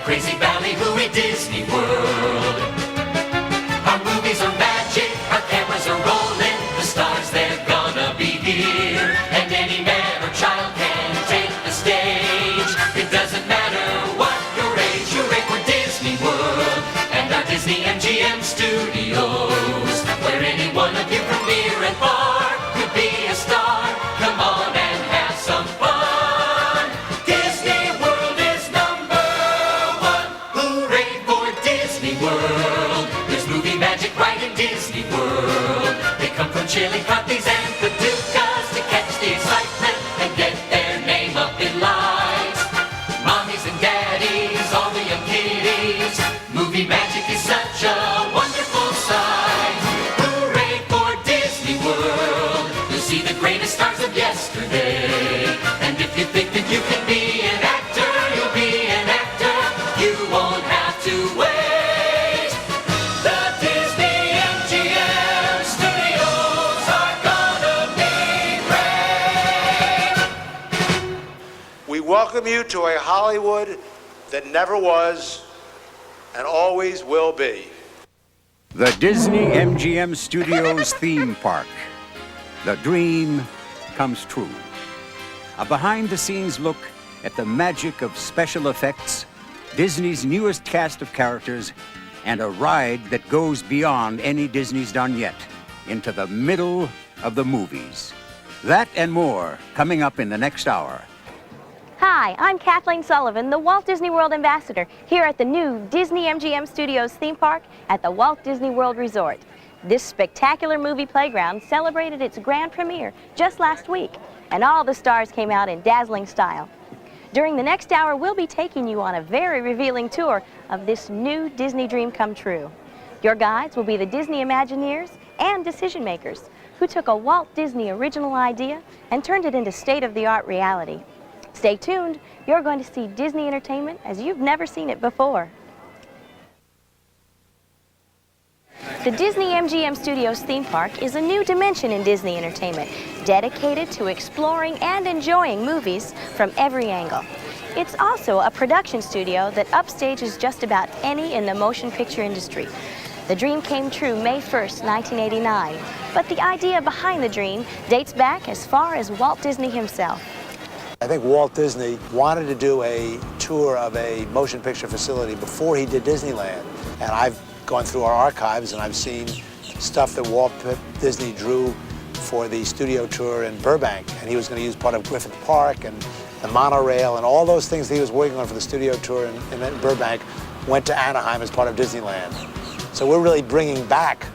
crazy ballyhooey Disney World. Our movies are magic, our cameras are rolling, the stars, they're gonna be here. And any man or child can take the stage. It doesn't matter what your age, you're ready for Disney World and our Disney MGM studios, where any one of you from near and far could be a star. Come on and have some fun. Disney World is #1. Hooray for Disney World. There's movie magic right in Disney World. They come from chili copies and paducas to catch the excitement and get their name up in lights. Mommies and daddies, all the young kiddies, movie magic is such a wonderful sight. Hooray for Disney World. You'll see the greatest stars of yesterday. And if you think that you can be an actor, you'll be an actor. You won't have to wait. The Disney MGM studios are gonna be great. We welcome you to a Hollywood that never was and always will be. The Disney MGM Studios theme park. The dream comes true. A behind-the-scenes look at the magic of special effects, Disney's newest cast of characters, and a ride that goes beyond any Disney's done yet, into the middle of the movies. That and more coming up in the next hour. Hi, I'm Kathleen Sullivan, the Walt Disney World Ambassador, here at the new Disney MGM Studios theme park at the Walt Disney World Resort. This spectacular movie playground celebrated its grand premiere just last week, and all the stars came out in dazzling style. During the next hour, we'll be taking you on a very revealing tour of this new Disney dream come true. Your guides will be the Disney Imagineers and decision makers who took a Walt Disney original idea and turned it into state-of-the-art reality. Stay tuned, you're going to see Disney entertainment as you've never seen it before. The Disney MGM Studios theme park is a new dimension in Disney entertainment, dedicated to exploring and enjoying movies from every angle. It's also a production studio that upstages just about any in the motion picture industry. The dream came true May 1st, 1989, but the idea behind the dream dates back as far as Walt Disney himself. I think Walt Disney wanted to do a tour of a motion picture facility before he did Disneyland. And I've gone through our archives and I've seen stuff that Walt Disney drew for the studio tour in Burbank. And he was going to use part of Griffith Park and the monorail and all those things that he was working on for the studio tour in Burbank went to Anaheim as part of Disneyland. So we're really bringing back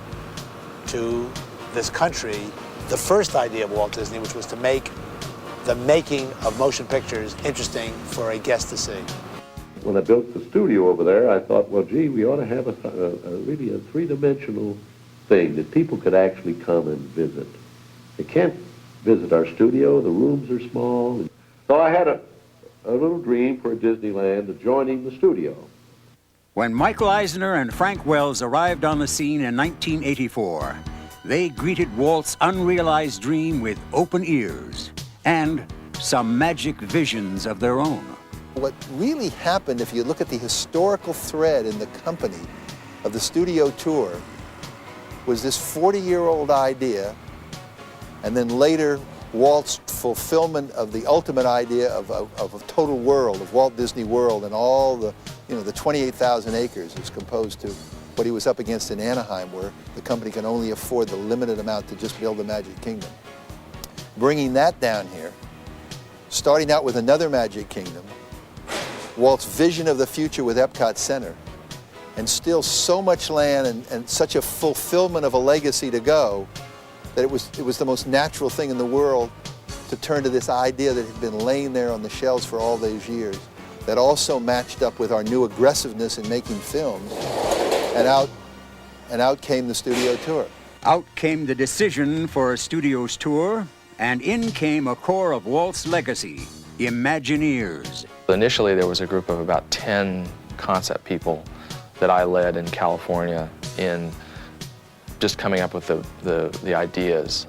to this country the first idea of Walt Disney, which was to make the making of motion pictures interesting for a guest to see. When I built the studio over there, I thought, well, gee, we ought to have really a three-dimensional thing that people could actually come and visit. They can't visit our studio. The rooms are small. So I had a little dream for Disneyland adjoining the studio. When Michael Eisner and Frank Wells arrived on the scene in 1984, they greeted Walt's unrealized dream with open ears and some magic visions of their own. What really happened, if you look at the historical thread in the company of the studio tour, was this 40-year-old idea, and then later Walt's fulfillment of the ultimate idea of a total world, of Walt Disney World, and all the, the 28,000 acres is composed to what he was up against in Anaheim, where the company can only afford the limited amount to just build the Magic Kingdom. Bringing that down here, starting out with another Magic Kingdom, Walt's vision of the future with Epcot Center, and still so much land and such a fulfillment of a legacy to go, that it was the most natural thing in the world to turn to this idea that had been laying there on the shelves for all those years, that also matched up with our new aggressiveness in making films, and out came the studio tour. Out came the decision for a studio's tour, and in came a core of Walt's legacy, Imagineers. Initially, there was a group of about 10 concept people that I led in California in just coming up with the ideas.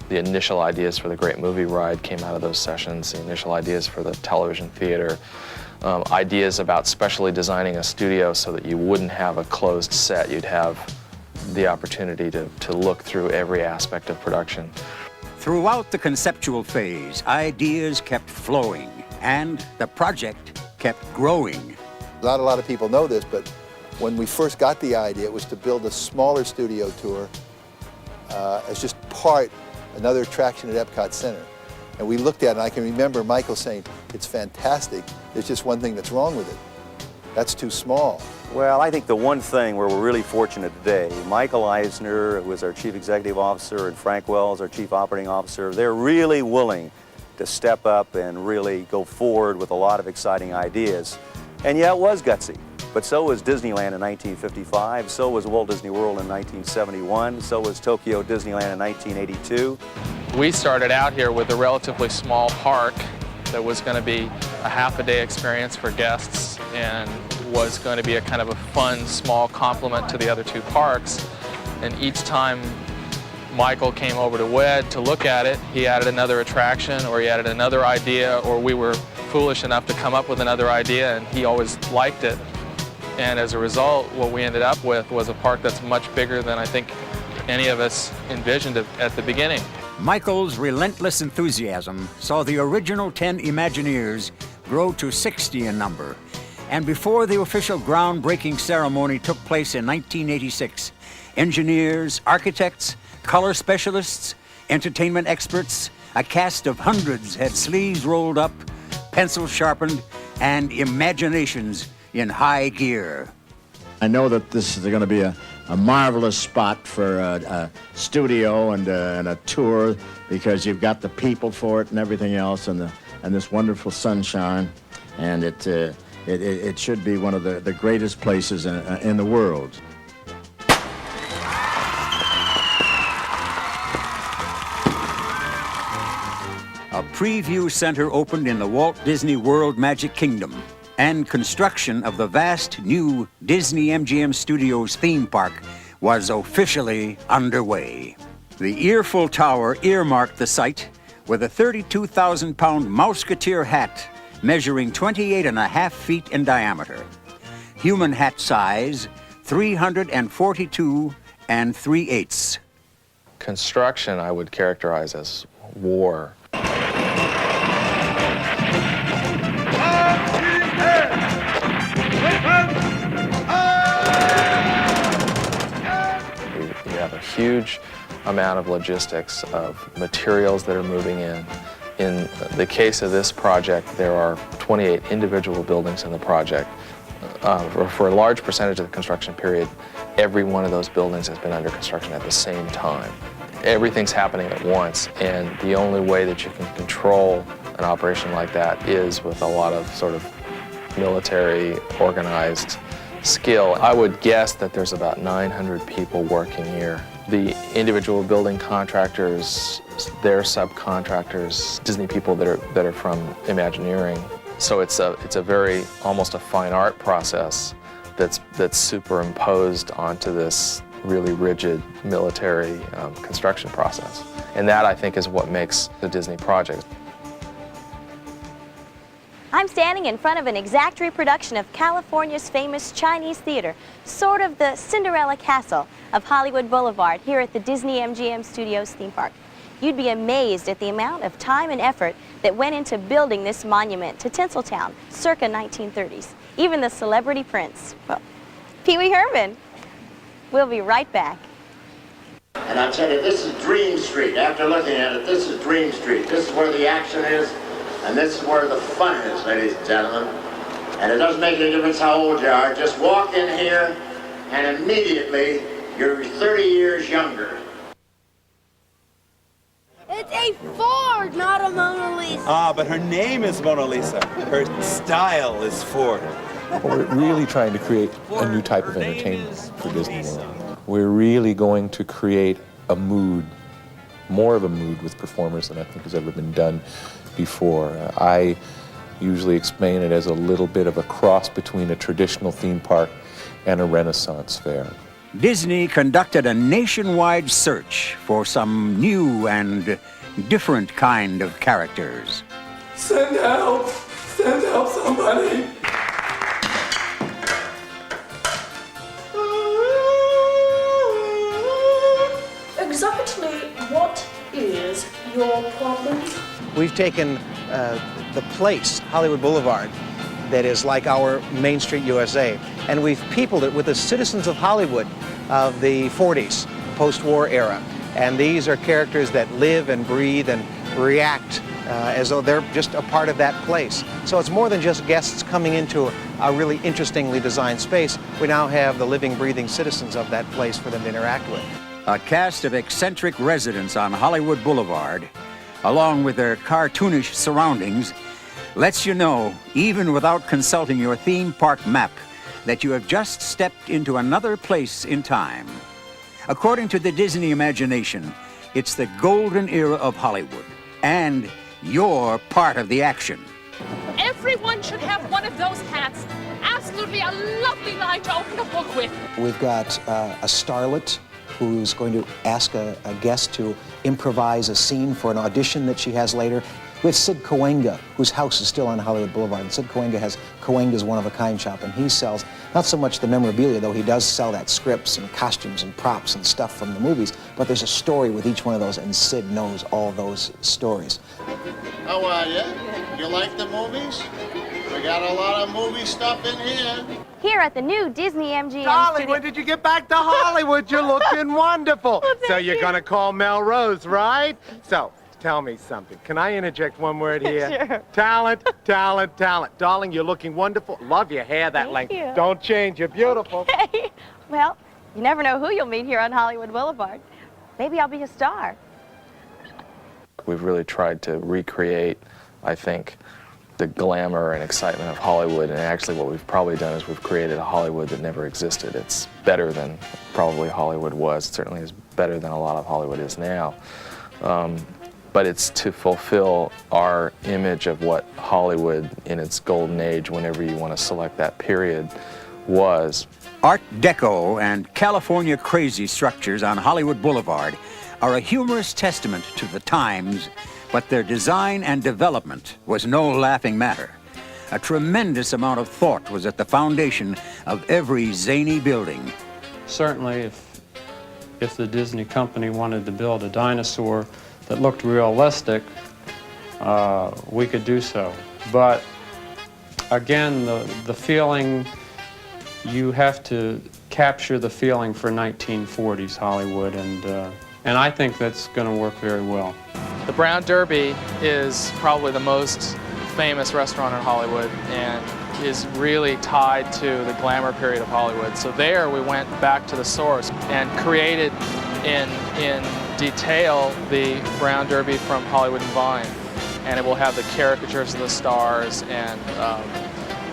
The initial ideas for the Great Movie Ride came out of those sessions, the initial ideas for the television theater, ideas about specially designing a studio so that you wouldn't have a closed set. You'd have the opportunity to look through every aspect of production. Throughout the conceptual phase, ideas kept flowing and the project kept growing. Not a lot of people know this, but when we first got the idea, it was to build a smaller studio tour as just another attraction at Epcot Center. And we looked at it, and I can remember Michael saying, "It's fantastic. There's just one thing that's wrong with it. That's too small." Well, I think the one thing where we're really fortunate today, Michael Eisner, who is our Chief Executive Officer, and Frank Wells, our Chief Operating Officer, they're really willing to step up and really go forward with a lot of exciting ideas. And yeah, it was gutsy, but so was Disneyland in 1955, so was Walt Disney World in 1971, so was Tokyo Disneyland in 1982. We started out here with a relatively small park that was going to be a half-a-day experience for guests and was going to be a kind of a fun, small complement to the other two parks. And each time Michael came over to WED to look at it, he added another attraction, or he added another idea, or we were foolish enough to come up with another idea, and he always liked it. And as a result, what we ended up with was a park that's much bigger than I think any of us envisioned at the beginning. Michael's relentless enthusiasm saw the original 10 Imagineers grow to 60 in number. And before the official groundbreaking ceremony took place in 1986, engineers, architects, color specialists, entertainment experts, a cast of hundreds had sleeves rolled up, pencils sharpened, and imaginations in high gear. I know that this is going to be a marvelous spot for a studio and a tour, because you've got the people for it and everything else, and this wonderful sunshine, and it should be one of the greatest places in the world. A preview center opened in the Walt Disney World Magic Kingdom, and construction of the vast new Disney MGM Studios theme park was officially underway. The Earful Tower earmarked the site with a 32,000-pound Mouseketeer hat measuring 28.5 feet in diameter. Human hat size, 342 3/8. Construction I would characterize as war. You have a huge amount of logistics of materials that are moving in. In the case of this project, there are 28 individual buildings in the project. For a large percentage of the construction period, every one of those buildings has been under construction at the same time. Everything's happening at once, and the only way that you can control an operation like that is with a lot of sort of military organized skill. I would guess that there's about 900 people working here. The individual building contractors, their subcontractors, Disney people that are from Imagineering. So it's a very, almost a fine art process that's superimposed onto this really rigid military construction process. And that, I think, is what makes the Disney project. I'm standing in front of an exact reproduction of California's famous Chinese theater, sort of the Cinderella Castle of Hollywood Boulevard here at the Disney MGM Studios theme park. You'd be amazed at the amount of time and effort that went into building this monument to Tinseltown circa 1930s. Even the celebrity prince, well, Pee Wee Herman. We'll be right back. And I'll tell you, this is Dream Street. After looking at it, this is Dream Street. This is where the action is, and this is where the fun is, ladies and gentlemen. And it doesn't make any difference how old you are. Just walk in here, and immediately you're 30 years younger. It's a Ford, not a Mona Lisa. Ah, but her name is Mona Lisa. Her style is Ford. We're really trying to create a new type of entertainment for Disney World. We're really going to create a mood, more of a mood with performers than I think has ever been done before. I usually explain it as a little bit of a cross between a traditional theme park and a Renaissance fair. Disney conducted a nationwide search for some new and different kind of characters. Send help! Stand to help somebody. Exactly what is your problem? We've taken the place, Hollywood Boulevard, that is like our Main Street USA, and we've peopled it with the citizens of Hollywood of the 40s, post-war era. And these are characters that live and breathe and react as though they're just a part of that place. So it's more than just guests coming into a really interestingly designed space. We now have the living, breathing citizens of that place for them to interact with. A cast of eccentric residents on Hollywood Boulevard, along with their cartoonish surroundings, lets you know, even without consulting your theme park map, that you have just stepped into another place in time. According to the Disney imagination, it's the golden era of Hollywood, and you're part of the action. Everyone should have one of those hats. Absolutely a lovely line to open a book with. We've got a starlet who's going to ask a guest to improvise a scene for an audition that she has later. We have Sid Cahuenga, whose house is still on Hollywood Boulevard. And Sid Cahuenga has Cahuenga's one-of-a-kind shop, and he sells not so much the memorabilia, though he does sell that scripts and costumes and props and stuff from the movies, but there's a story with each one of those, and Sid knows all those stories. How are you? You like the movies? We got a lot of movie stuff in here. Here at the new Disney MGM Darling, studio. when did you get back to Hollywood? You're looking wonderful. Well, So thank you're you. gonna call Melrose, right? So, tell me something. Can I interject one word here? Sure. Talent, talent, talent. Darling, you're looking wonderful. Love your hair that Thank length. you. Don't change, you're beautiful. Hey, well, you never know who you'll meet here on Hollywood Boulevard. Maybe I'll be a star. We've really tried to recreate, I think, the glamour and excitement of Hollywood, and actually what we've probably done is we've created a Hollywood that never existed. It's better than probably Hollywood was. It certainly is better than a lot of Hollywood is now. But it's to fulfill our image of what Hollywood in its golden age, whenever you want to select that period, was. Art Deco and California crazy structures on Hollywood Boulevard are a humorous testament to the times, but their design and development was no laughing matter. A tremendous amount of thought was at the foundation of every zany building. Certainly, if the Disney company wanted to build a dinosaur that looked realistic, we could do so. But again, the feeling, you have to capture the feeling for 1940s Hollywood, and I think that's going to work very well. The Brown Derby is probably the most famous restaurant in Hollywood and is really tied to the glamour period of Hollywood. So there we went back to the source and created in detail the Brown Derby from Hollywood and Vine. And it will have the caricatures of the stars and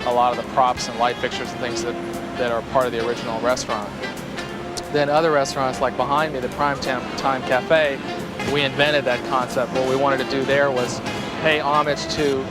a lot of the props and light fixtures and things that are part of the original restaurant. Then other restaurants like behind me, the Prime Time Cafe, we invented that concept. What we wanted to do there was pay homage to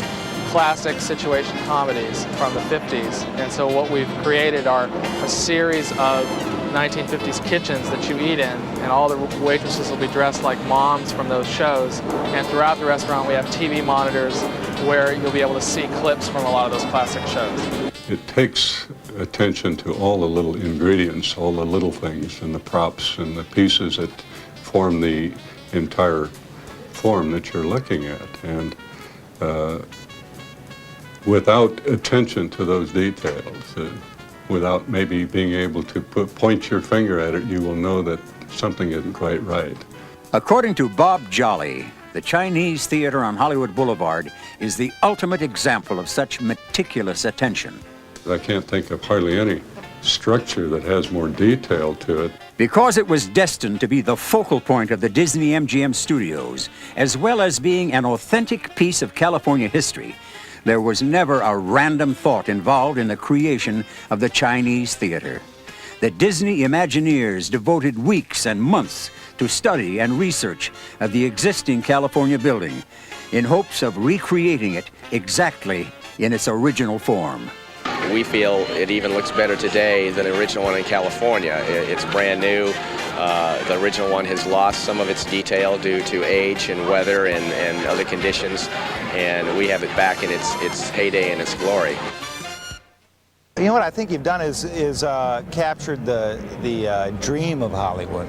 classic situation comedies from the 50s. And so what we've created are a series of 1950s kitchens that you eat in, and all the waitresses will be dressed like moms from those shows. And throughout the restaurant we have TV monitors where you'll be able to see clips from a lot of those classic shows. It takes attention to all the little ingredients, all the little things, and the props and the pieces that form the entire form that you're looking at. And without attention to those details, without maybe being able to point your finger at it, you will know that something isn't quite right. According to Bob Jolly, the Chinese Theater on Hollywood Boulevard is the ultimate example of such meticulous attention. I can't think of hardly any structure that has more detail to it. Because it was destined to be the focal point of the Disney MGM studios, as well as being an authentic piece of California history, there was never a random thought involved in the creation of the Chinese Theater. The Disney Imagineers devoted weeks and months to study and research of the existing California building in hopes of recreating it exactly in its original form. We feel it even looks better today than the original one in California. It's brand new. The original one has lost some of its detail due to age and weather and other conditions. and we have it back in its heyday and its glory. You know what I think you've done is captured the dream of Hollywood.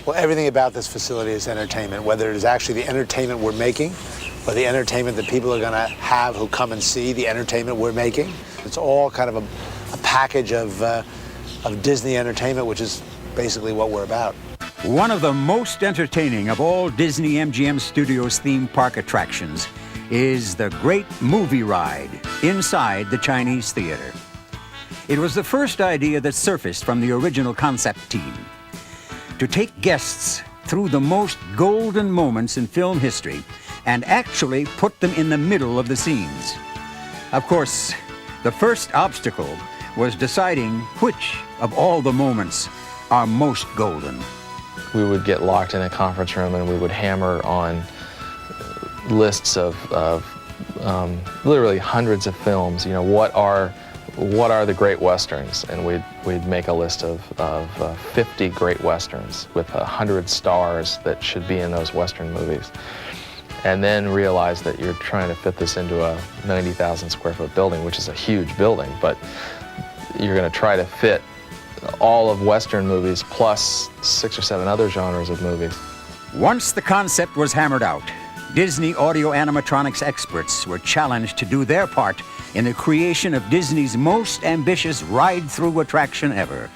Well, everything about this facility is entertainment, whether it is actually the entertainment we're making or the entertainment that people are going to have who come and see the entertainment we're making. It's all kind of a package of Disney entertainment, which is basically what we're about. One of the most entertaining of all Disney MGM Studios theme park attractions is the Great Movie Ride inside the Chinese Theater. It was the first idea that surfaced from the original concept team, to take guests through the most golden moments in film history and actually put them in the middle of the scenes. Of course, the first obstacle was deciding which of all the moments are most golden. We would get locked in a conference room and we would hammer on lists of literally hundreds of films. You know, what are the great westerns? And we'd make a list of 50 great westerns with 100 stars that should be in those western movies. And then realize that you're trying to fit this into a 90,000 square foot building, which is a huge building, but you're going to try to fit all of western movies plus 6 or 7 other genres of movies. Once the concept was hammered out, Disney audio animatronics experts were challenged to do their part in the creation of Disney's most ambitious ride-through attraction ever.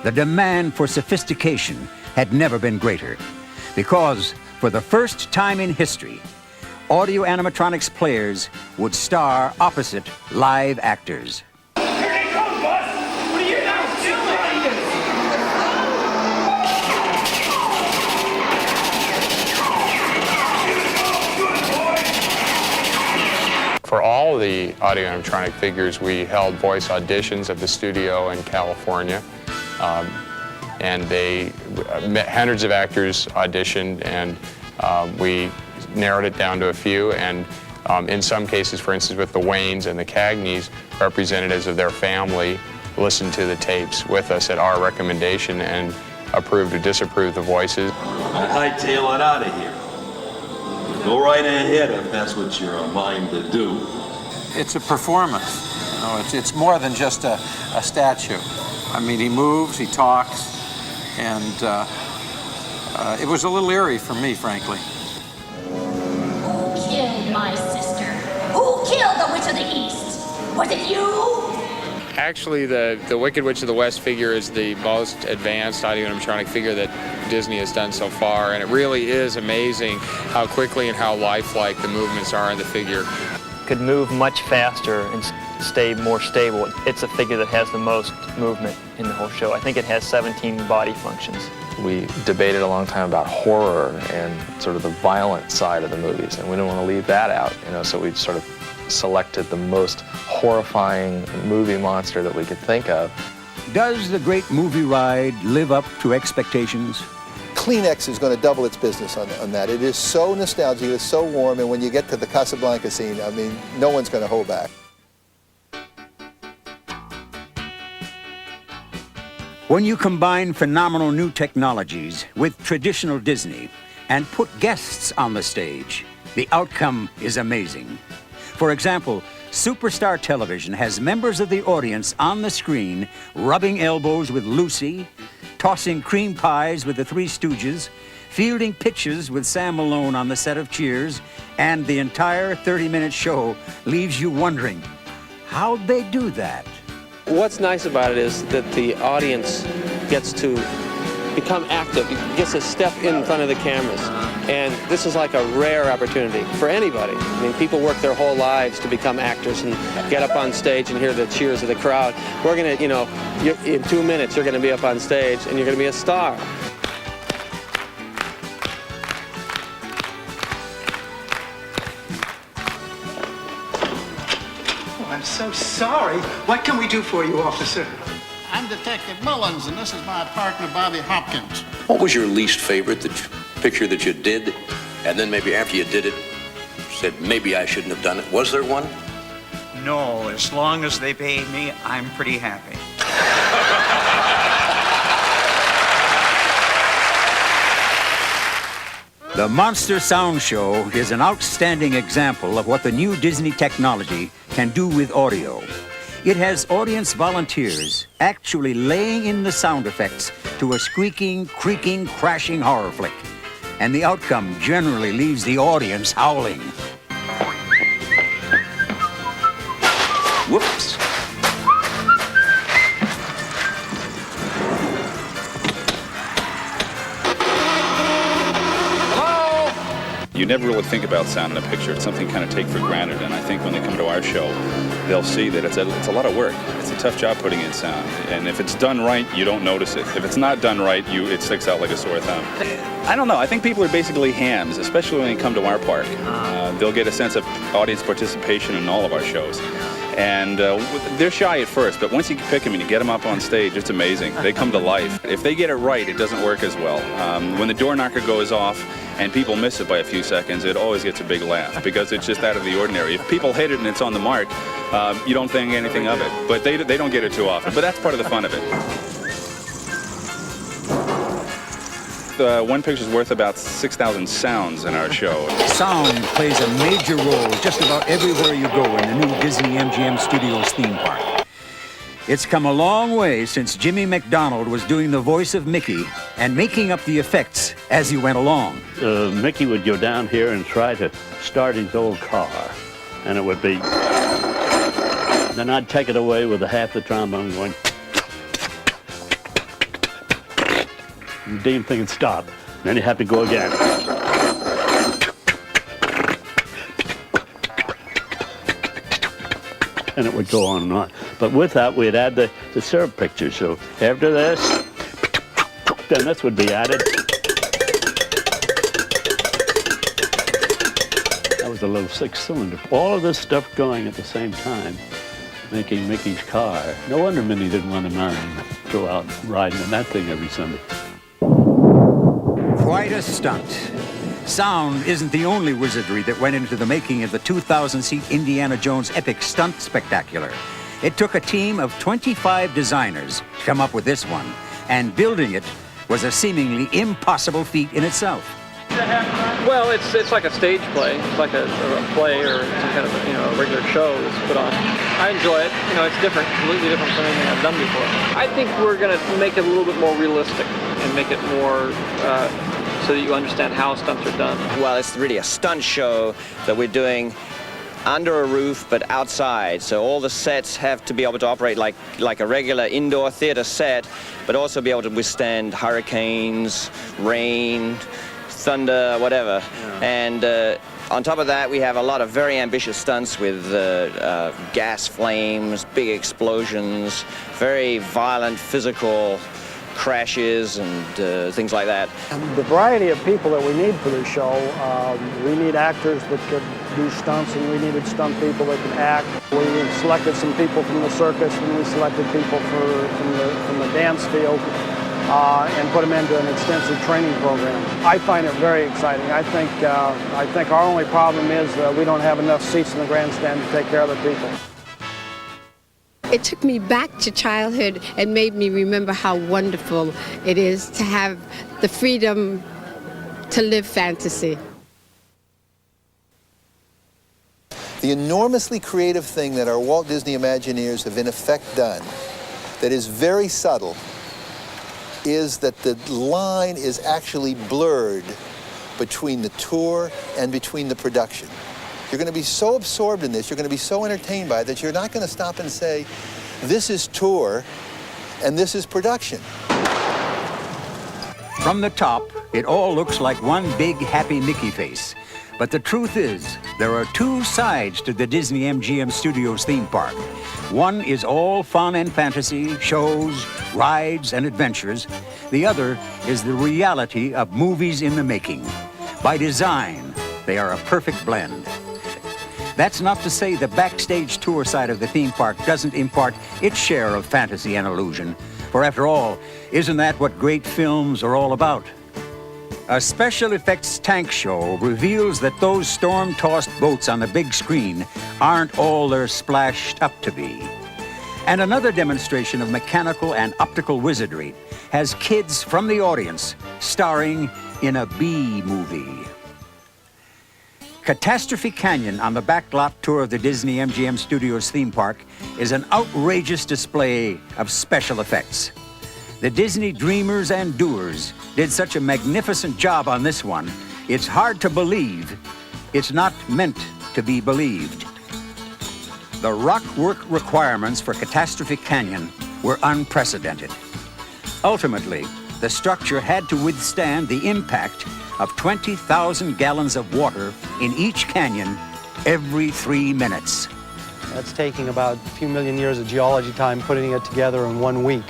The demand for sophistication had never been greater, because for the first time in history, audio animatronics players would star opposite live actors. For all the audio animatronic figures, we held voice auditions at the studio in California. And hundreds of actors auditioned, and we narrowed it down to a few. And in some cases, for instance, with the Waynes and the Cagneys, representatives of their family listened to the tapes with us at our recommendation and approved or disapproved the voices. I hightail it out of here. Go right ahead if that's what you're a mind to do. It's a performance. You know, it's more than just a statue. I mean, he moves, he talks, and it was a little eerie for me, frankly. Who killed my sister? Who killed the Witch of the East? Was it you? Actually, the Wicked Witch of the West figure is the most advanced audio animatronic figure that Disney has done so far, and it really is amazing how quickly and how lifelike the movements are in the figure. Could move much faster and stay more stable. It's a figure that has the most movement in the whole show. I think it has 17 body functions. We debated a long time about horror and sort of the violent side of the movies, and we didn't want to leave that out, you know, so we sort of selected the most horrifying movie monster that we could think of. Does the Great Movie Ride live up to expectations? Kleenex is going to double its business on that. It is so nostalgic, it's so warm, and when you get to the Casablanca scene, I mean, no one's going to hold back. When you combine phenomenal new technologies with traditional Disney and put guests on the stage, the outcome is amazing. For example, Superstar Television has members of the audience on the screen rubbing elbows with Lucy, tossing cream pies with the Three Stooges, fielding pitches with Sam Malone on the set of Cheers, and the entire 30-minute show leaves you wondering, how'd they do that? What's nice about it is that the audience gets to become active, gets a step in front of the cameras. And this is like a rare opportunity for anybody. I mean, people work their whole lives to become actors and get up on stage and hear the cheers of the crowd. We're gonna, you know, in 2 minutes you're gonna be up on stage and you're gonna be a star. Oh, I'm so sorry. What can we do for you, officer? I'm Detective Mullins, and this is my partner, Bobby Hopkins. What was your least favorite picture that you did, and then maybe after you did it, said, maybe I shouldn't have done it? Was there one? No, as long as they pay me, I'm pretty happy. The Monster Sound Show is an outstanding example of what the new Disney technology can do with audio. It has audience volunteers actually laying in the sound effects to a squeaking, creaking, crashing horror flick. And the outcome generally leaves the audience howling. Whoops. You never really think about sound in a picture. It's something you kind of take for granted, and I think when they come to our show, they'll see that it's a lot of work. It's a tough job putting in sound, and if it's done right, you don't notice it. If it's not done right, it sticks out like a sore thumb. I don't know. I think people are basically hams, especially when they come to our park. They'll get a sense of audience participation in all of our shows. And they're shy at first, but once you pick them and you get them up on stage, it's amazing. They come to life. If they get it right, it doesn't work as well. When the door knocker goes off and people miss it by a few seconds, it always gets a big laugh because it's just out of the ordinary. If people hit it and it's on the mark, you don't think anything of it. But they don't get it too often. But that's part of the fun of it. One picture's worth about 6,000 sounds in our show. Sound plays a major role just about everywhere you go in the new Disney MGM Studios theme park. It's come a long way since Jimmy McDonald was doing the voice of Mickey and making up the effects as he went along. Mickey would go down here and try to start his old car, and it would be... Then I'd take it away with half the trombone going... The damn thing would stop. Then he'd have to go again. And it would go on and on. But with that, we'd add the syrup picture. So after this, then this would be added. That was a little six-cylinder. All of this stuff going at the same time, making Mickey's car. No wonder Minnie didn't want to marry him. Go out riding in that thing every Sunday. Quite a stunt. Sound isn't the only wizardry that went into the making of the 2,000-seat Indiana Jones epic stunt spectacular. It took a team of 25 designers to come up with this one, and building it was a seemingly impossible feat in itself. Well, it's like a stage play. It's like a play or some kind of a regular show that's put on. I enjoy it. It's different, completely different from anything I've done before. I think we're going to make it a little bit more realistic and make it more so that you understand how stunts are done. Well, it's really a stunt show that we're doing under a roof but outside, so all the sets have to be able to operate like a regular indoor theater set, but also be able to withstand hurricanes, rain, thunder, whatever. Yeah. And on top of that, we have a lot of very ambitious stunts with gas flames, big explosions, very violent physical crashes and things like that. The variety of people that we need for this show, we need actors that could do stunts, and we needed stunt people that could act. We selected some people from the circus, and we selected people from the dance field, and put them into an extensive training program. I find it very exciting. I think our only problem is we don't have enough seats in the grandstand to take care of the people. It took me back to childhood and made me remember how wonderful it is to have the freedom to live fantasy. The enormously creative thing that our Walt Disney Imagineers have in effect done that is very subtle is that the line is actually blurred between the tour and between the production. You're going to be so absorbed in this, you're going to be so entertained by it that you're not going to stop and say, this is tour and this is production. From the top, it all looks like one big happy Mickey face. But the truth is, there are two sides to the Disney MGM Studios theme park. One is all fun and fantasy, shows, rides, and adventures. The other is the reality of movies in the making. By design, they are a perfect blend. That's not to say the backstage tour side of the theme park doesn't impart its share of fantasy and illusion. For after all, isn't that what great films are all about? A special effects tank show reveals that those storm-tossed boats on the big screen aren't all they're splashed up to be. And another demonstration of mechanical and optical wizardry has kids from the audience starring in a B movie. Catastrophe Canyon on the backlot tour of the Disney MGM Studios theme park is an outrageous display of special effects. The Disney dreamers and doers did such a magnificent job on this one, it's hard to believe it's not meant to be believed. The rock work requirements for Catastrophe Canyon were unprecedented. Ultimately, the structure had to withstand the impact of 20,000 gallons of water in each canyon every 3 minutes. That's taking about a few million years of geology time putting it together in 1 week.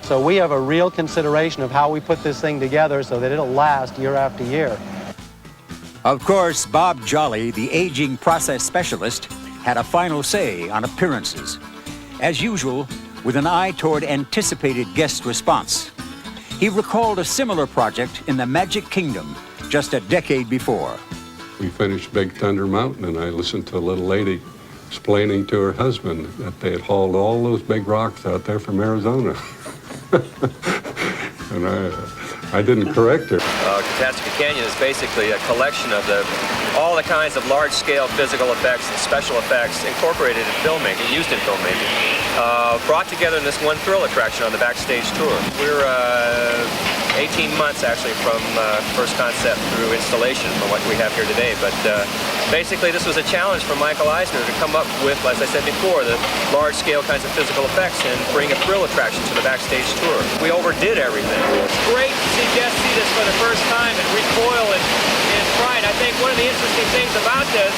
So we have a real consideration of how we put this thing together so that it'll last year after year. Of course, Bob Jolly, the aging process specialist, had a final say on appearances. As usual, with an eye toward anticipated guest response. He recalled a similar project in the Magic Kingdom just a decade before. We finished Big Thunder Mountain, and I listened to a little lady explaining to her husband that they had hauled all those big rocks out there from Arizona. And I didn't correct her. Catastrophe Canyon is basically a collection of all the kinds of large-scale physical effects and special effects incorporated in filmmaking, used in filmmaking, brought together in this one thrill attraction on the backstage tour. We're 18 months actually from first concept through installation from what we have here today, but basically this was a challenge for Michael Eisner to come up with, as I said before, the large-scale kinds of physical effects and bring a thrill attraction to the backstage tour. We overdid everything. It's great to see guests see this for the first time and recoil in fright. I think one of the interesting things about this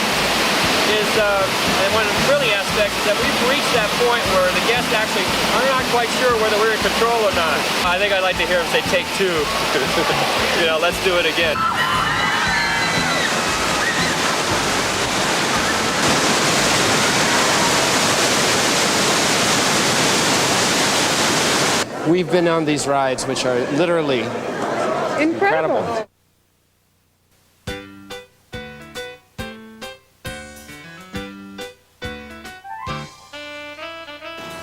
is, and one thrilling aspect, is that we've reached that point where the guests actually are not quite sure whether we're in control or not. I think I'd like to hear them say, take two. You know, let's do it again. We've been on these rides, which are literally incredible.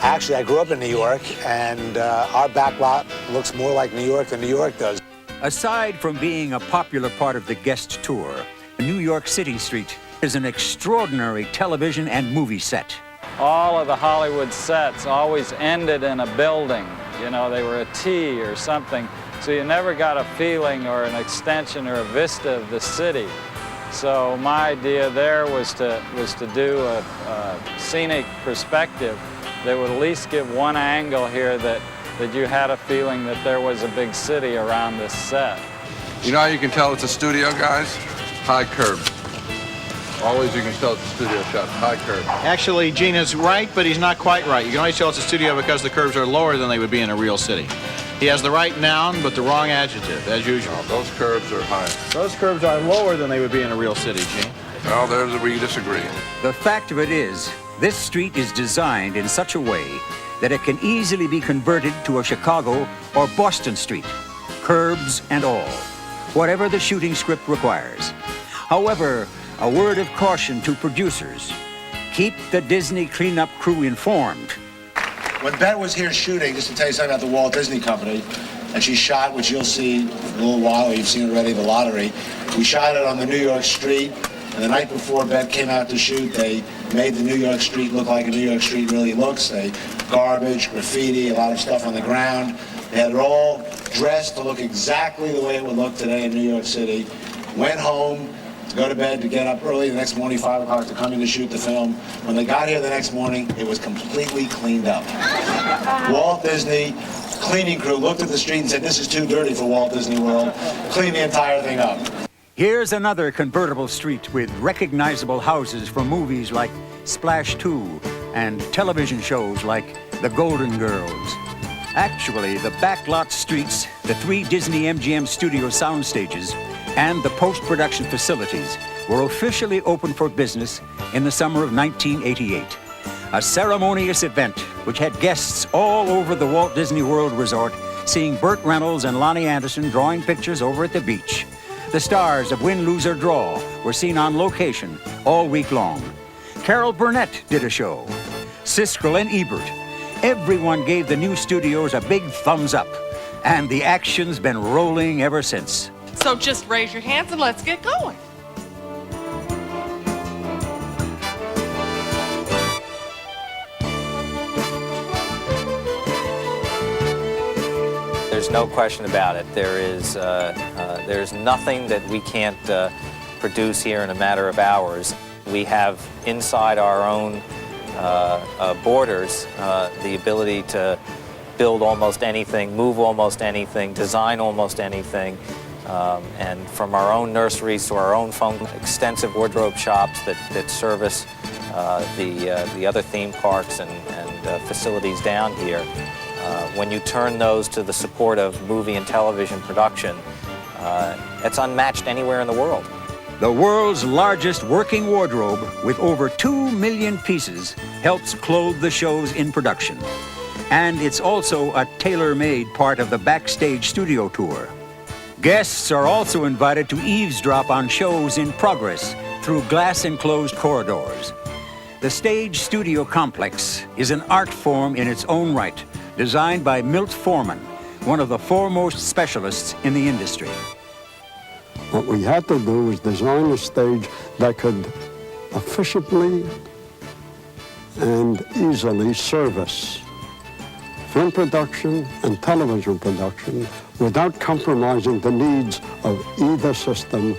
Actually, I grew up in New York, and our back lot looks more like New York than New York does. Aside from being a popular part of the guest tour, New York City Street is an extraordinary television and movie set. All of the Hollywood sets always ended in a building. You know, they were a T or something, so you never got a feeling or an extension or a vista of the city. So my idea there was to do a scenic perspective that would at least give one angle here that you had a feeling that there was a big city around this set. You know how you can tell it's a studio, guys? High curb. Always you can tell it's a studio shot, high curb. Actually, Gene is right, but he's not quite right. You can always tell it's a studio because the curves are lower than they would be in a real city. He has the right noun, but the wrong adjective, as usual. No, those curves are high. Those curves are lower than they would be in a real city, Gene. Well, there's where you disagree. The fact of it is, this street is designed in such a way that it can easily be converted to a Chicago or Boston street, curbs and all, whatever the shooting script requires. However, a word of caution to producers. Keep the Disney cleanup crew informed. When Bet was here shooting, just to tell you something about the Walt Disney Company, and she shot, which you'll see in a little while, or you've seen already, The Lottery. We shot it on the New York street, and the night before Bet came out to shoot, they made the New York street look like a New York street really looks. Garbage, graffiti, a lot of stuff on the ground. They had it all dressed to look exactly the way it would look today in New York City. Went home to go to bed, to get up early the next morning, 5 o'clock, to come in to shoot the film. When they got here the next morning, it was completely cleaned up. Walt Disney cleaning crew looked at the street and said, this is too dirty for Walt Disney World. Clean the entire thing up. Here's another convertible street with recognizable houses from movies like Splash 2 and television shows like The Golden Girls. Actually, the backlot streets, the 3 Disney MGM studio sound stages, and the post-production facilities were officially open for business in the summer of 1988. A ceremonious event which had guests all over the Walt Disney World Resort seeing Burt Reynolds and Lonnie Anderson drawing pictures over at the beach. The stars of Win, Lose, or Draw were seen on location all week long. Carol Burnett did a show. Siskel and Ebert. Everyone gave the new studios a big thumbs up. And the action's been rolling ever since. So just raise your hands and let's get going. There's no question about it. There's nothing that we can't produce here in a matter of hours. We have inside our own borders the ability to build almost anything, move almost anything, design almost anything. And from our own nurseries to our own extensive wardrobe shops that service the other theme parks and facilities down here. When you turn those to the support of movie and television production, it's unmatched anywhere in the world. The world's largest working wardrobe, with over 2 million pieces, helps clothe the shows in production. And it's also a tailor-made part of the backstage studio tour. Guests are also invited to eavesdrop on shows in progress through glass-enclosed corridors. The stage studio complex is an art form in its own right, designed by Milt Foreman, one of the foremost specialists in the industry. What we had to do was design a stage that could efficiently and easily service film production and television production without compromising the needs of either system.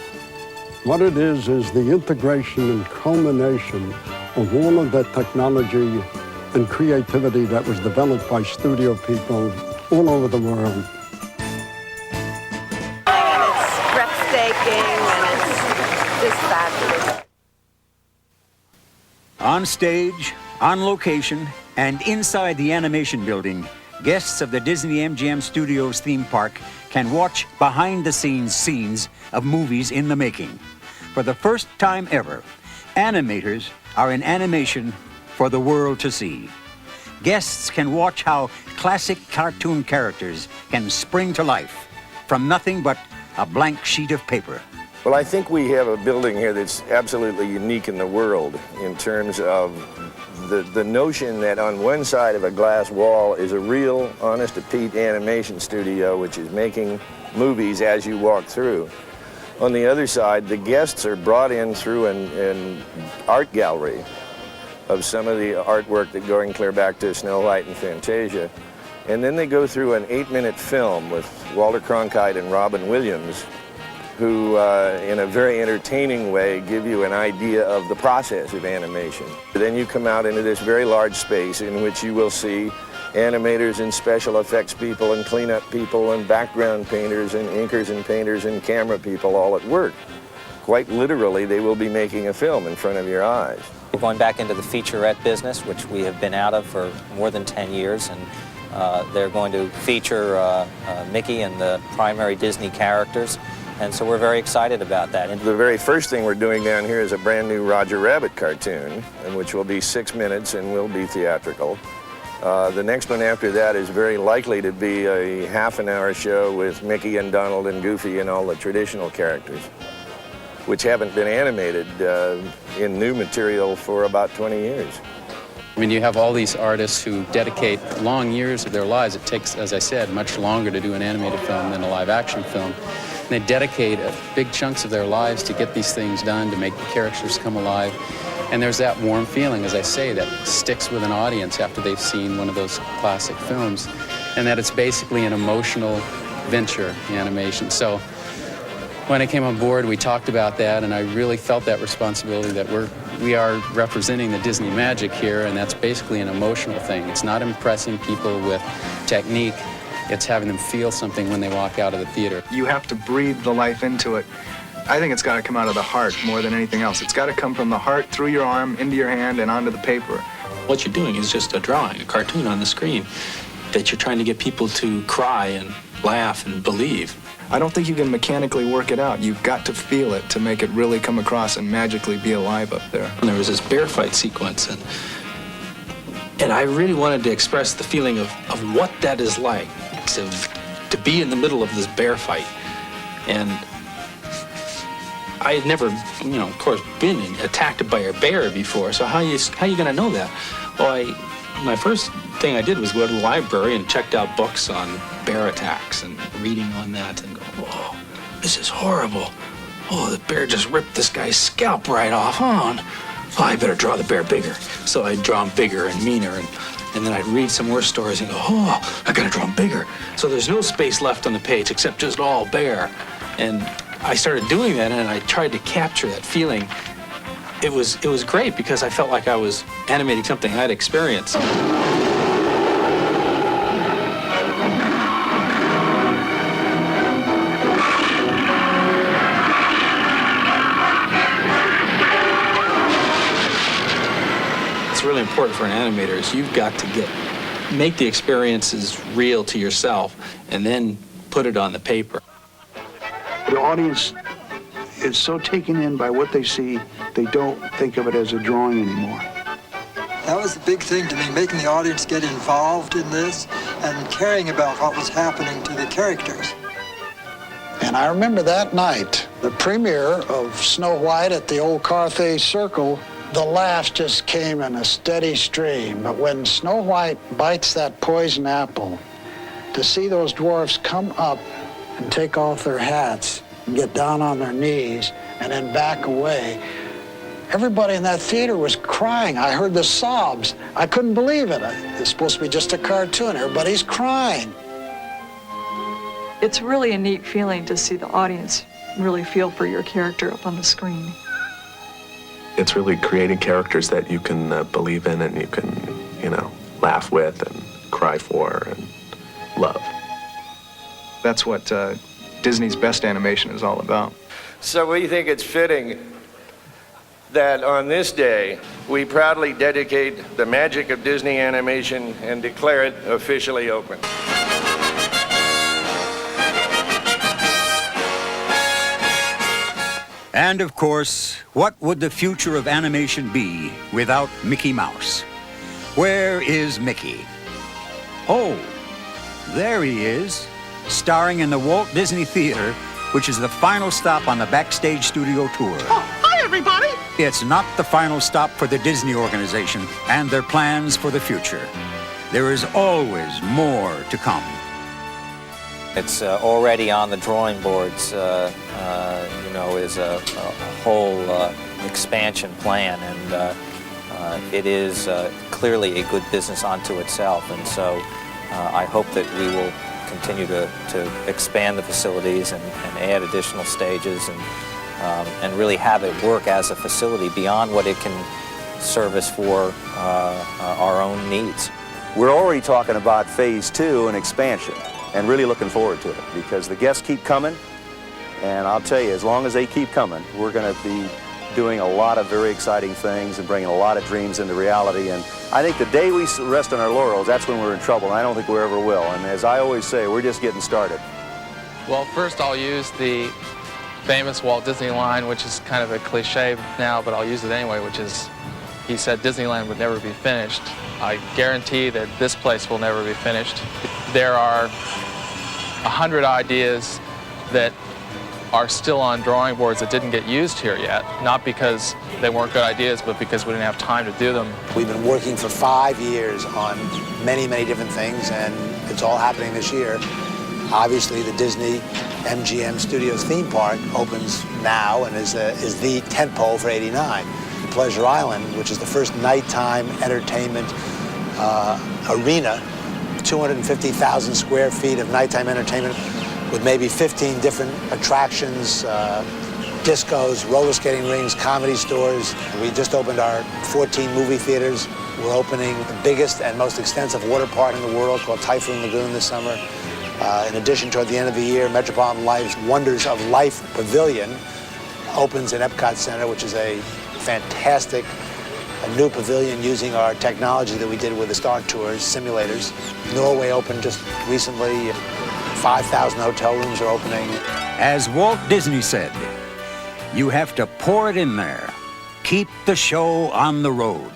What it is the integration and culmination of all of the technology and creativity that was developed by studio people all over the world. It's breathtaking and it's just fabulous. On stage, on location, and inside the animation building, guests of the Disney MGM Studios theme park can watch behind-the-scenes scenes of movies in the making. For the first time ever, animators are in animation for the world to see. Guests can watch how classic cartoon characters can spring to life from nothing but a blank sheet of paper. Well, I think we have a building here that's absolutely unique in the world in terms of the notion that on one side of a glass wall is a real, honest-to-Pete animation studio which is making movies as you walk through. On the other side, the guests are brought in through an art gallery of some of the artwork that going clear back to Snow White and Fantasia. And then they go through an 8-minute film with Walter Cronkite and Robin Williams, who, in a very entertaining way, give you an idea of the process of animation. Then you come out into this very large space in which you will see animators and special effects people and cleanup people and background painters and inkers and painters and camera people all at work. Quite literally, they will be making a film in front of your eyes. We're going back into the featurette business, which we have been out of for more than 10 years, and they're going to feature Mickey and the primary Disney characters. And so we're very excited about that. And the very first thing we're doing down here is a brand new Roger Rabbit cartoon, which will be 6 minutes and will be theatrical. The next one after that is very likely to be a half-an-hour show with Mickey and Donald and Goofy and all the traditional characters, which haven't been animated in new material for about 20 years. I mean, you have all these artists who dedicate long years of their lives. It takes, as I said, much longer to do an animated film than a live-action film. And they dedicate big chunks of their lives to get these things done, to make the characters come alive. And there's that warm feeling, as I say, that sticks with an audience after they've seen one of those classic films, and that it's basically an emotional venture, the animation. So when I came on board, we talked about that, and I really felt that responsibility that we are representing the Disney magic here, and that's basically an emotional thing. It's not impressing people with technique. It's having them feel something when they walk out of the theater. You have to breathe the life into it. I think it's got to come out of the heart more than anything else. It's got to come from the heart, through your arm, into your hand, and onto the paper. What you're doing is just a drawing, a cartoon on the screen that you're trying to get people to cry and laugh and believe. I don't think you can mechanically work it out. You've got to feel it to make it really come across and magically be alive up there. And there was this bear fight sequence, and I really wanted to express the feeling of what that is like, to be in the middle of this bear fight. And I had never, of course, been attacked by a bear before. So how you going to know that? Well, my first thing I did was go to the library and checked out books on bear attacks and reading on that and go, whoa, this is horrible. Oh, the bear just ripped this guy's scalp right off. Oh, I better draw the bear bigger. So I'd draw him bigger and meaner, and then I'd read some more stories and go, oh, I gotta draw him bigger. So there's no space left on the page except just all bear. And I started doing that, and I tried to capture that feeling. It was great because I felt like I was animating something I'd experienced. It's really important for an animator is you've got to make the experiences real to yourself and then put it on the paper. The audience is so taken in by what they see, they don't think of it as a drawing anymore. That was the big thing to me, making the audience get involved in this and caring about what was happening to the characters. And I remember that night, the premiere of Snow White at the old Carthay Circle, the laughs just came in a steady stream. But when Snow White bites that poison apple, to see those dwarfs come up and take off their hats and get down on their knees and then back away, everybody in that theater was crying. I heard the sobs. I couldn't believe it. It's supposed to be just a cartoon. Everybody's crying. It's really a neat feeling to see the audience really feel for your character up on the screen. It's really creating characters that you can believe in and you can, laugh with and cry for and love. That's what Disney's best animation is all about. So we think it's fitting that on this day, we proudly dedicate the magic of Disney animation and declare it officially open. And of course, what would the future of animation be without Mickey Mouse? Where is Mickey? Oh, there he is, starring in the Walt Disney Theater, which is the final stop on the Backstage Studio Tour. Oh, hi, everybody. It's not the final stop for the Disney organization and their plans for the future. There is always more to come. It's already on the drawing boards, is a whole expansion plan, and it is clearly a good business unto itself. And so I hope that we will continue to expand the facilities and add additional stages and really have it work as a facility beyond what it can service for our own needs. We're already talking about phase 2 and expansion, and really looking forward to it because the guests keep coming, and I'll tell you, as long as they keep coming, we're going to be doing a lot of very exciting things and bringing a lot of dreams into reality. And I think the day we rest on our laurels, that's when we're in trouble, and I don't think we ever will. And as I always say, we're just getting started. Well, first I'll use the famous Walt Disney line, which is kind of a cliche now, but I'll use it anyway, which is, he said Disneyland would never be finished. I guarantee that this place will never be finished. There are 100 ideas that are still on drawing boards that didn't get used here yet, not because they weren't good ideas, but because we didn't have time to do them. We've been working for 5 years on many, many different things, and it's all happening this year. Obviously, the Disney MGM Studios theme park opens now and is the tentpole for '89. Pleasure Island, which is the first nighttime entertainment arena, 250,000 square feet of nighttime entertainment with maybe 15 different attractions, discos, roller skating rings, comedy stores. We just opened our 14 movie theaters. We're opening the biggest and most extensive water park in the world called Typhoon Lagoon this summer. In addition, toward the end of the year, Metropolitan Life's Wonders of Life Pavilion opens in Epcot Center, which is a fantastic new pavilion using our technology that we did with the Star Tours simulators. Norway opened just recently. 5,000 hotel rooms are opening. As Walt Disney said, you have to pour it in there. Keep the show on the road.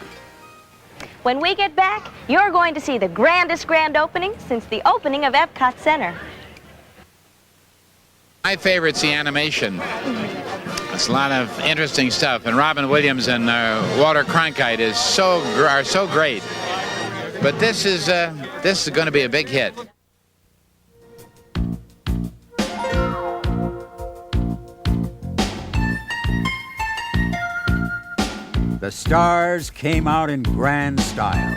When we get back, you're going to see the grandest grand opening since the opening of Epcot Center. My favorite's the animation. It's a lot of interesting stuff, and Robin Williams and Walter Cronkite are so great. But this is going to be a big hit. The stars came out in grand style.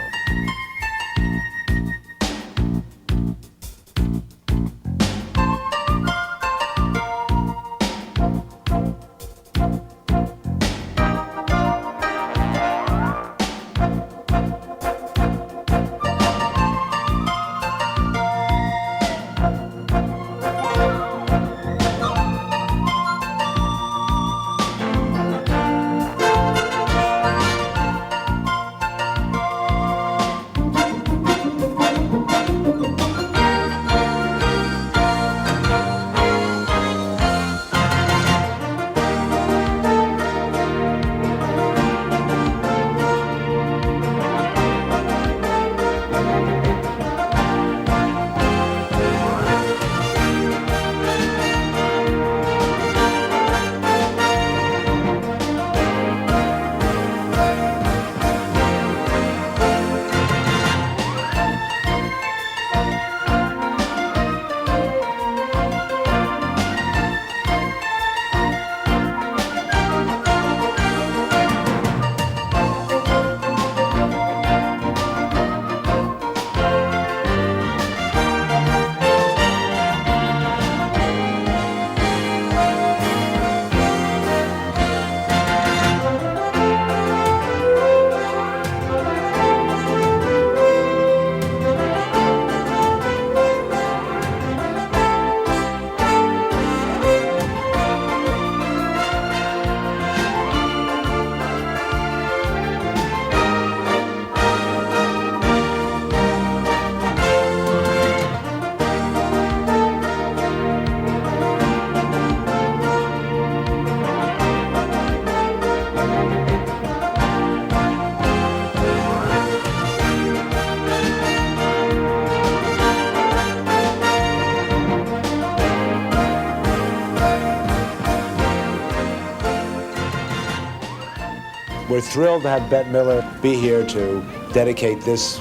We're thrilled to have Bette Miller be here to dedicate this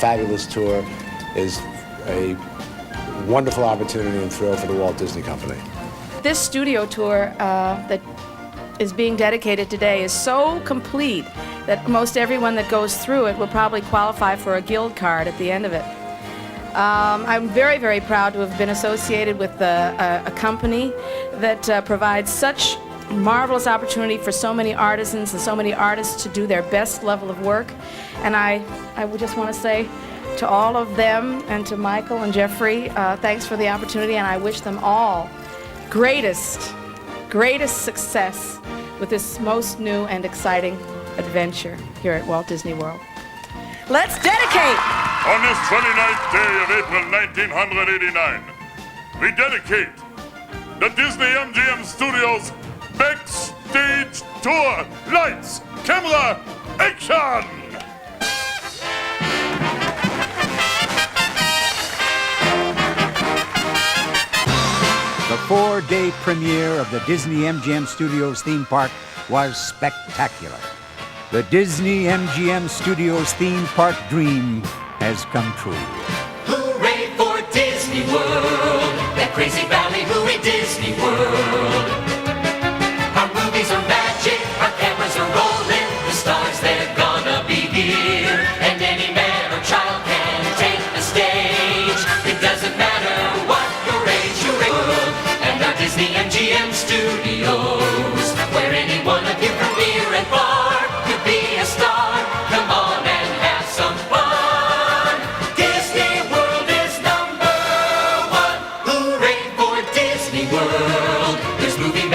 fabulous tour. Is a wonderful opportunity and thrill for the Walt Disney Company. This studio tour that is being dedicated today is so complete that most everyone that goes through it will probably qualify for a guild card at the end of it. I'm very, very proud to have been associated with a company that provides such marvelous opportunity for so many artisans and so many artists to do their best level of work. And I would just want to say to all of them and to Michael and Jeffrey, thanks for the opportunity, and I wish them all greatest success with this most new and exciting adventure here at Walt Disney World. Let's dedicate! On this 29th day of April 1989, we dedicate the Disney MGM Studios Backstage Tour. Lights, camera, action! The 4-day premiere of the Disney MGM Studios theme park was spectacular. The Disney MGM Studios theme park dream has come true. Hooray for Disney World, that crazy ballyhooey Disney World. Our movies are magic, our cameras are rolling, the stars, they're gonna be here. And any man or child can take the stage. It doesn't matter what your age, your world. And our Disney MGM Studios, where any one of you from near and far could be a star. Come on and have some fun. Disney World is #1. Hooray for Disney World. There's movie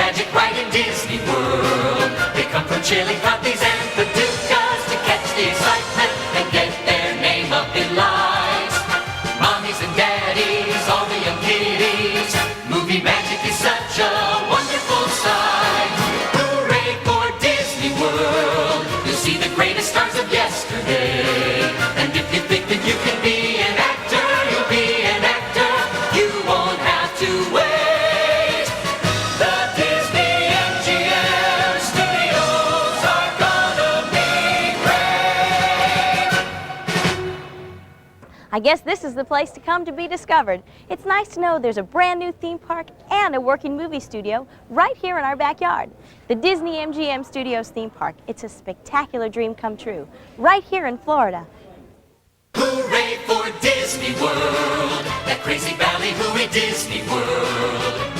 I guess this is the place to come to be discovered. It's nice to know there's a brand new theme park and a working movie studio right here in our backyard. The Disney MGM Studios theme park. It's a spectacular dream come true, right here in Florida. Hooray for Disney World, that crazy valley, hooray Disney World.